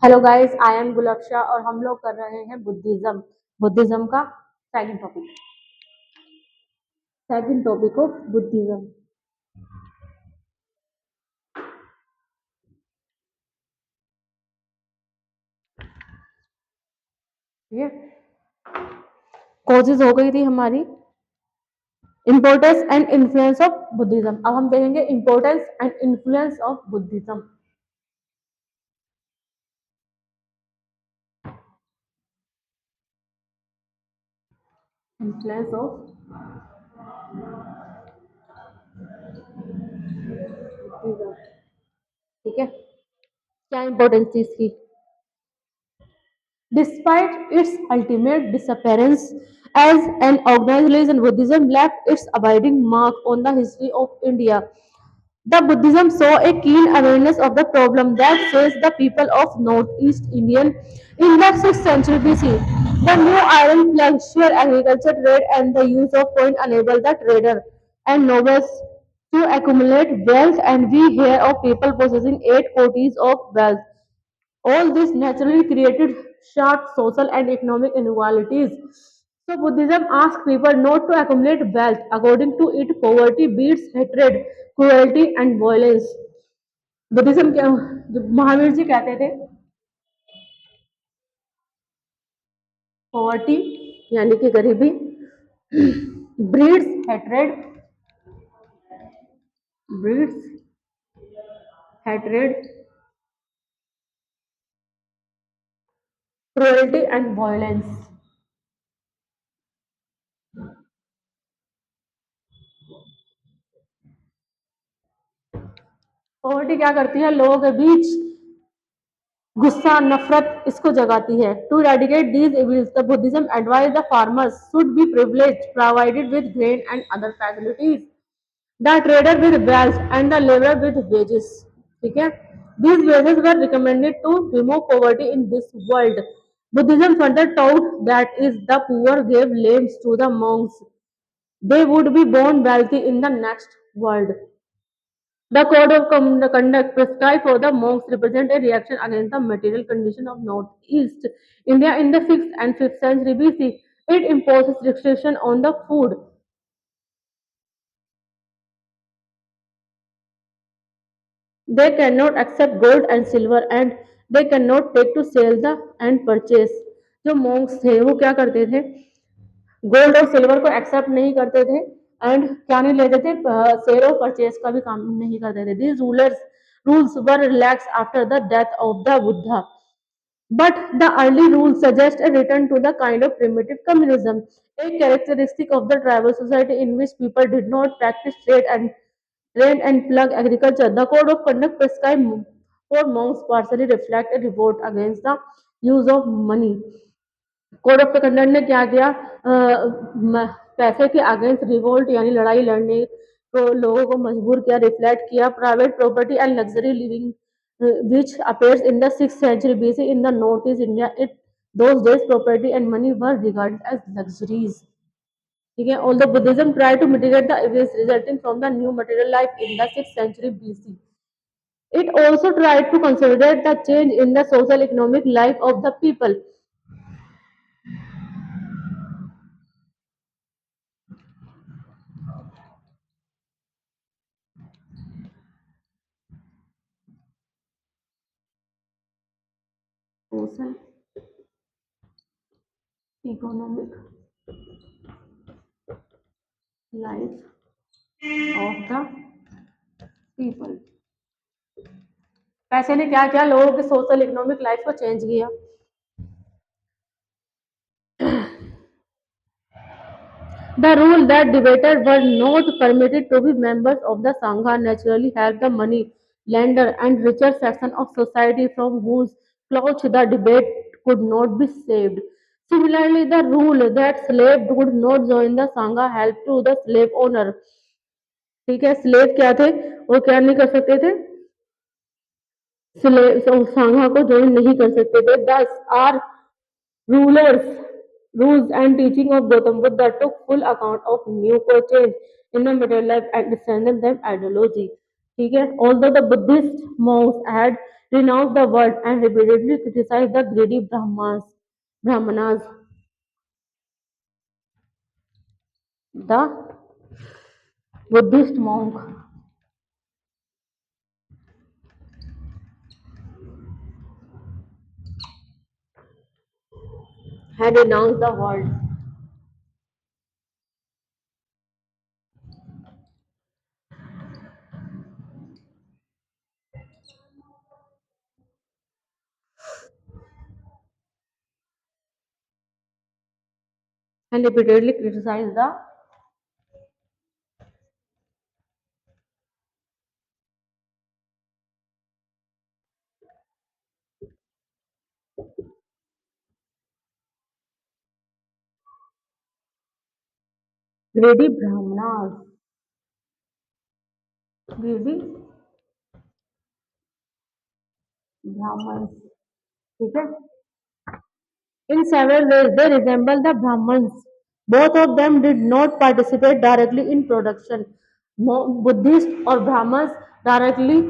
Hello guys, I am गुलक्षा और हम लोग कर रहे हैं बुद्धिज्म। बुद्धिज्म का second topic. Second topic of Buddhism. ये कोर्सेज हो गई थी हमारी importance and influence of Buddhism. अब हम देखेंगे importance and influence of Buddhism. Influence of Buddhism. ठीक है, क्या इम्पोर्टेंस थी इसकी? Despite its ultimate disappearance as an organized religion, Buddhism left its abiding mark on the history of India. The Buddhism saw a keen awareness of the problem that faced the people of Northeast Indian in the 6th century BC. The new iron plug, sheer agriculture, trade, and the use of coin enabled the trader and nobles to accumulate wealth, and we hear of people possessing 8 coties of wealth. All this naturally created sharp social and economic inequalities. So Buddhism asks people not to accumulate wealth. According to it, poverty breeds hatred, cruelty and violence. Buddhism क्या, जो महावीर जी कहते थे, poverty यानी कि गरीबी breeds hatred, breeds hatred, cruelty and violence. Poverty क्या करती है? लोगों के बीच गुस्सा, नफरत इसको जगाती है। To eradicate these evils, the Buddhism advised the farmers should be privileged, provided with grain and other facilities, the trader with wealth and the laborer with wages. ठीक है, these wages were recommended to remove poverty in this world. Buddhism further taught that if the poor gave lands to the monks, they would be born wealthy in the next world. The code of conduct prescribed for the monks represent a reaction against the material condition of Northeast India in the 6th and 5th century BC. It imposes restriction on the food. They cannot accept gold and silver and they cannot take to sell the and purchase. जो monks थे वो क्या करते थे? Gold और silver को accept नहीं करते थे एंड क्या नहीं लेते थे? सेल और परचेज का भी काम नहीं करते थे। These rules were relaxed after the death of the Buddha. But the early rules suggest a return to the kind of primitive communism, a characteristic of the tribal society in which people did not practice trade and plug agriculture. The code of conduct prescribed for monks partially reflect a revolt against the use of money. Code of conduct ने क्या किया? पैसे के against revolt यानी लड़ाई लड़ने को लोगों को मजबूर किया, रिफ्लेक्ट किया। Private property and luxury living which appears in the 6th century BC in the northeast India. It those days property and money were regarded as luxuries. ठीक है, although Buddhism tried to mitigate the evils resulting from the new material life in the 6th century BC, it also tried to consolidate the change in the social economic life of the people. Social economic life of the people. पैसे ने क्या किया? लोगों की social economic life को change किया। The rule that debaters were not permitted to be members of the Sangha naturally helped the money lender and richer section of society from whose clutch the debate could not be saved. Similarly, the rule that slaves could not join the Sangha helped to the slave owner. ठीक है, slave क्या थे? वो क्या नहीं कर सकते थे? संघा को ज्वाइन नहीं कर सकते थे। Thus, our rulers, rules and teaching of Gautam Buddha took full account of new change in the material life and strengthened them ideology. ठीक है। Although the Buddhist monks had renounced the world and repeatedly criticized the greedy Brahmanas, the Buddhist monk had renounced the world and repeatedly criticized the greedy greedy Brahmins, ठीक है। In several ways, they resemble the Brahmins. Both of them did not participate directly in production. Buddhist और Brahmins directly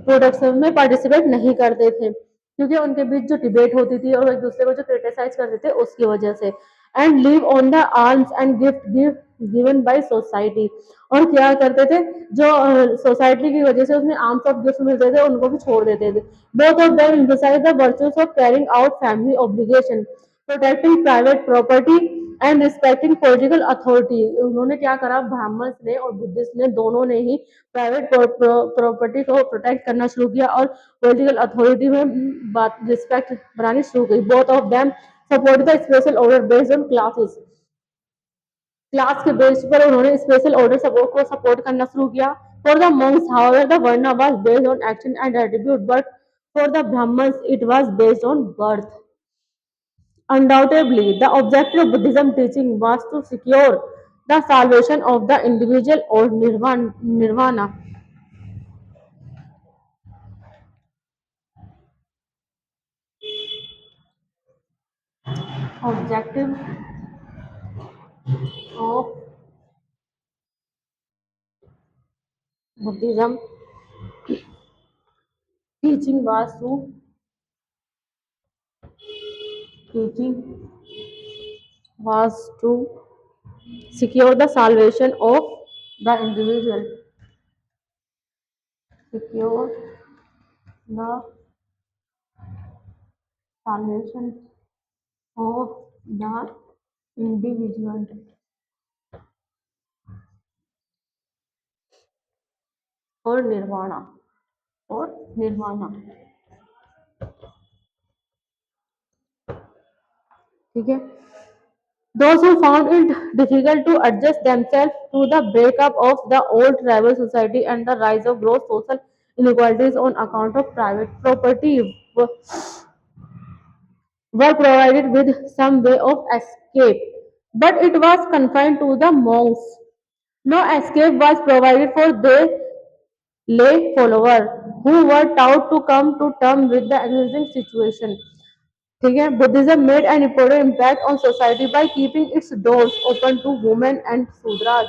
production में participate नहीं करते थे क्योंकि उनके बीच जो डिबेट होती थी और एक दूसरे को जो क्रिटिसाइज करते थे उसकी वजह से। And live on the arms and gift given by society, और क्या करते थे जो सोसाइटी की वजह से उसमें आर्म्स ऑफ गिफ्ट मिलते थे उनको भी छोड़ देते थे। Both of them emphasize the virtues of carrying out family obligation, protecting private property and respecting political authority. उन्होंने क्या करा, ब्राह्मण्स ने और बुद्धिस्ट ने दोनों ने ही प्राइवेट प्रॉपर्टी को प्रोटेक्ट करना शुरू किया और पॉलिटिकल अथॉरिटी में बात रिस्पेक्ट बनानी शुरू की। Both of them support the special order based on classes, class के बेस पर उन्होंने स्पेशल ऑर्डर सपोर्ट को सपोर्ट करना शुरू किया। For the monks however the varna was based on action and attitude, but for the brahmans it was based on birth. Undoubtedly, the objective of Buddhism teaching was to secure the salvation of the individual or nirvana. Objective of Buddhism teaching was to teaching was to secure the salvation of the individual. Secure the salvation of the individual और निर्वाणा और निर्वाणा। ठीक है। Those who found it difficult to adjust themselves to the breakup of the old tribal society and the rise of gross social inequalities on account of private property were provided with some way of escape, but it was confined to the monks. No escape was provided for their lay followers who were taught to come to terms with the existing situation. ठीक है। Buddhism made an important impact on society by keeping its doors open to women and Shudras.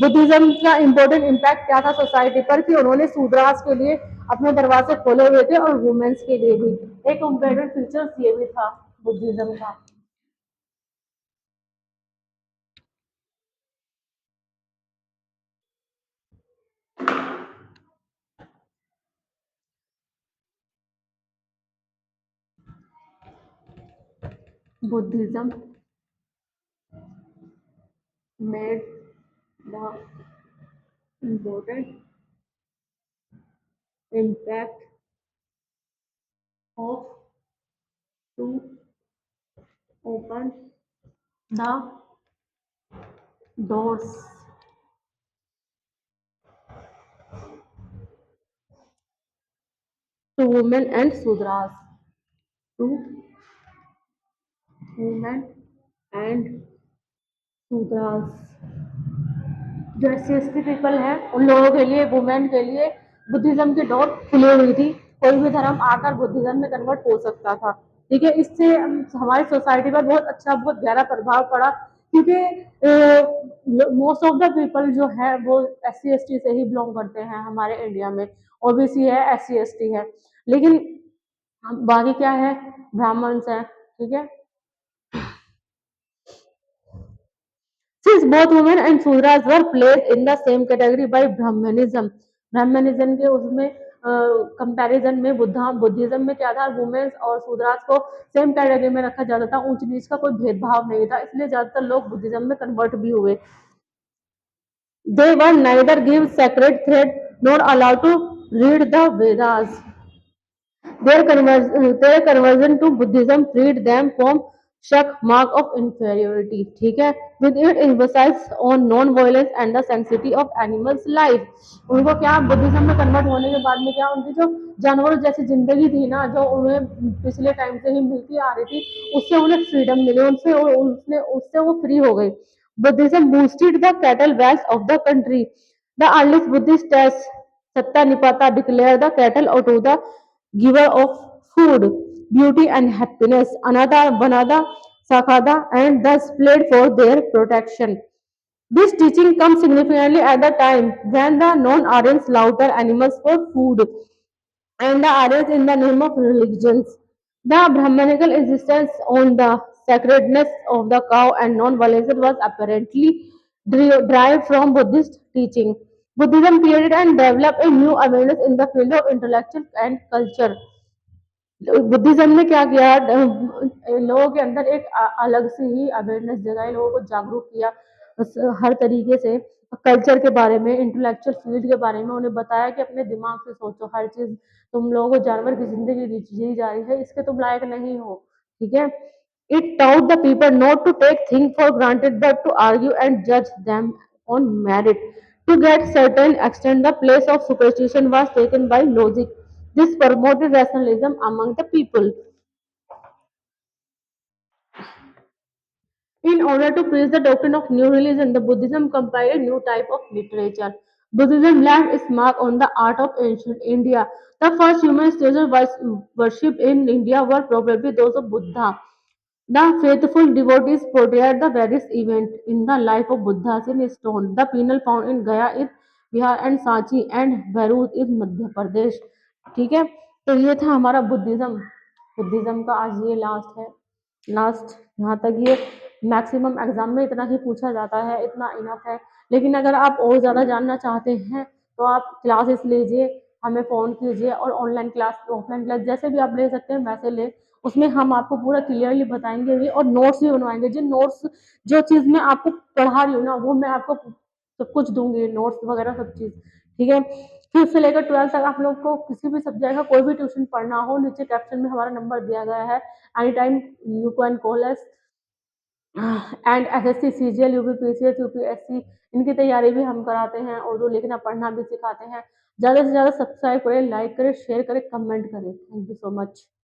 Buddhism का important impact क्या था society पर कि उन्होंने शूद्रास के लिए अपने दरवाजे खोले हुए थे और वुमेन्स के लिए भी। एक इम्पोर्टेंट फीचर ये भी था बुद्धिज्म का। Buddhism made the important impact of to open the doors to women and Sudras, to women and Sudras। जो SC पीपल है उन लोगों के लिए, वुमेन के लिए बुद्धिज्म की डोर खुली हुई थी। कोई भी धर्म आकर बुद्धिज्म में कन्वर्ट हो सकता था। ठीक है। इससे हमारी सोसाइटी पर बहुत अच्छा, बहुत गहरा प्रभाव पड़ा क्योंकि मोस्ट ऑफ द पीपल जो है वो SC ST से ही बिलोंग करते हैं हमारे इंडिया में। OBC है, SC ST है, लेकिन बाकी क्या है, ब्राह्मण्स है, ठीक है। Since both women and Sudras were placed in the same category by Brahmanism, Brahmanism के उसमें कंपैरिजन में बुद्धिज्म में क्या था, वुमेन्स और शूद्रास को सेम कैटेगरी में रखा जाता था, ऊंच नीच का कोई भेदभाव नहीं था, इसलिए ज्यादातर लोग बुद्धिज्म में कन्वर्ट भी हुए। They were neither given sacred thread nor allowed to read the Vedas. Their conversion to Buddhism freed them from शक mark of inferiority, ठीक है। with it emphasize on non-violence and the sanctity of animals life। उनको क्या, Buddhism में convert होने के बाद में क्या, उनकी जो जानवरों जैसी जिंदगी थी ना, जो उन्हें पिछले टाइम से ही मिलती आ रही थी, उससे उन्हें फ्रीडम मिली, उससे वो फ्री हो गई। Buddhism boosted the cattle wealth of the country। The earliest Buddhist texts Satyanipata declare the cattle to the giver of food, beauty and happiness, Anada, Banada, Sakada, and thus played for their protection. This teaching comes significantly at the time when the non-Aryans slaughter animals for food and the Aryans in the name of religions. The Brahmanical insistence on the sacredness of the cow and non-violence was apparently derived from Buddhist teaching. Buddhism created and developed a new awareness in the field of intellectual and culture। Buddhism ने क्या किया, लोगों के अंदर एक अलग से ही awareness जगाई, लोगों को जागरूक किया हर तरीके से, कल्चर के बारे में, इंटेलेक्चुअल फील्ड के बारे में, उन्हें बताया कि अपने दिमाग से सोचो, हर चीज, तुम लोगों को जानवर की जिंदगी जी जा रही है, इसके तुम लायक नहीं हो, ठीक है। It taught the people not to take things for granted but to argue and judge them on merit। To get certain extent, the place of superstition was taken by logic। This promoted rationalism among the people। In order to preach the doctrine of new religion, the Buddhism compiled a new type of literature। Buddhism left its mark on the art of ancient India। The first human statues worshipped in India were probably those of Buddha। The faithful devotees portrayed the various events in the life of Buddha in stone। The penal found in Gaya in Bihar and Sanchi and Bharuch in Madhya Pradesh। ठीक है, तो ये था हमारा Buddhism. Buddhism का आज ये last है, लास्ट यहाँ तक ये मैक्सिमम एग्जाम में इतना ही पूछा जाता है, इतना इनफ है। लेकिन अगर आप और ज़्यादा जानना चाहते हैं तो आप क्लासेस लीजिए, हमें फ़ोन कीजिए, और ऑनलाइन क्लास, ऑफलाइन क्लास, जैसे भी आप ले सकते हैं वैसे ले, उसमें हम आपको पूरा क्लियरली बताएंगे भी, और नोट्स भी बनवाएंगे। जिन नोट्स, जो चीज़ मैं आपको पढ़ा रही हूँ ना, वो मैं आपको सब कुछ दूंगी, नोट्स वगैरह सब चीज़, ठीक है। फिफ्थ से लेकर 12th तक आप लोग को किसी भी सब्जेक्ट का कोई भी ट्यूशन पढ़ना हो, नीचे कैप्शन में हमारा नंबर दिया गया है, any time you can call us. And SSC CGL UP PCS UPSC इनकी तैयारी भी हम कराते हैं, उर्दू लिखना पढ़ना भी सिखाते हैं। ज़्यादा से ज़्यादा सब्सक्राइब करें, लाइक करें, शेयर करें, कमेंट करें। Thank you so much.